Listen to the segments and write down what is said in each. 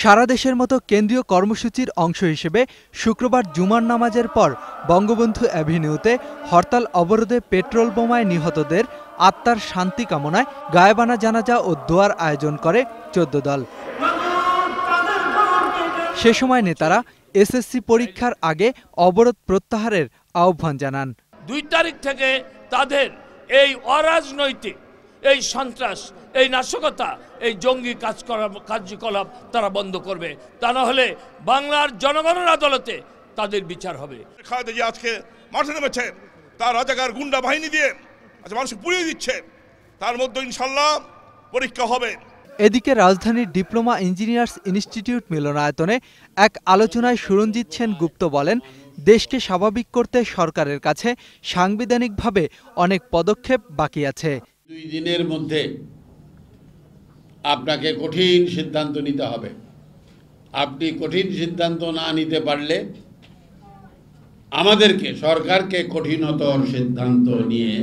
সারা দেশের মতো কেন্দ্রীয় কর্মসূচির অংশ হিসেবে শুক্রবার জুমার নামাজের পর বঙ্গবন্ধু অ্যাভিনিউতে হরতাল অবরোধে পেট্রোল বোমায় নিহতদের আত্মার শান্তি কামনায় গায়েবানা জানাজা ও দোয়ার আয়োজন করে ১৪ দল। সে সময় নেতারা এসএসসি পরীক্ষার আগে অবরোধ প্রত্যাহারের আহ্বান জানান। ২ তারিখ থেকে তাদের এই অরাজনৈতিক, এই সন্ত্রাস, এই নাশকতা, এই জঙ্গি কার্যকলাপ তারা বন্ধ করবে। তা না হলে বাংলার জনগণের আদালতে তাদের বিচার হবে। খালেদা জিয়া আজকে মাঠে নেমেছে, তার রাজাকার গুন্ডা বাহিনী দিয়ে আজকে মানুষ পুড়িয়ে দিচ্ছে। তার মধ্যে ইনশাল্লাহ পরীক্ষা হবে। এদিকে রাজধানীর ডিপ্লোমা ইঞ্জিনিয়ার্স ইনস্টিটিউট মিলনায়তনে এক আলোচনায় সুরঞ্জিত সেন গুপ্ত বলেন, দেশকে স্বাভাবিক করতে সরকারের কাছে সাংবিধানিকভাবে অনেক পদক্ষেপ বাকি আছে। 2 দিনের মধ্যে আপনাকে কঠিন সিদ্ধান্ত নিতে হবে। আপনি কঠিন সিদ্ধান্ত না নিতে পারলে আমাদেরকে, সরকারকে কঠিনতর সিদ্ধান্ত নিয়ে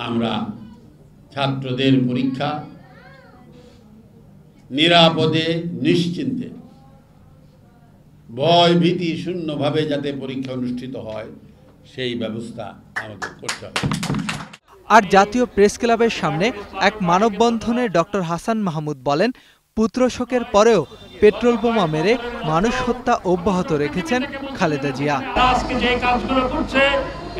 আমরা ছাত্রদের পরীক্ষা নিরাপদে, নিশ্চিন্তে, ভয় ভীতি শূন্যভাবে যাতে পরীক্ষা অনুষ্ঠিত হয় সেই ব্যবস্থা আমাদের করতে হবে। আর জাতীয় প্রেস ক্লাবের সামনে এক মানববন্ধনে ডক্টর হাসান মাহমুদ বলেন, পুত্রশোকের পরেও পেট্রোল বোমা মেরে মানুষ হত্যা অব্যাহত রেখেছেন খালেদা জিয়া। আজকে যে কাজগুলো করছে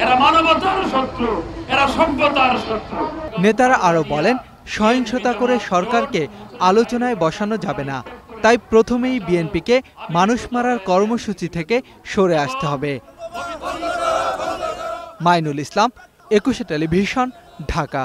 এরা মানবতার শত্রু, এরা সভ্যতার শত্রু। নেতারা আরো বলেন, সহিংসতা করে সরকারকে আলোচনায় বসানো যাবে না, তাই প্রথমেই বিএনপিকে মানুষ মারার কর্মসূচি থেকে সরে আসতে হবে। মাইনুল ইসলাম, ২১ টেলিভিশন, ঢাকা।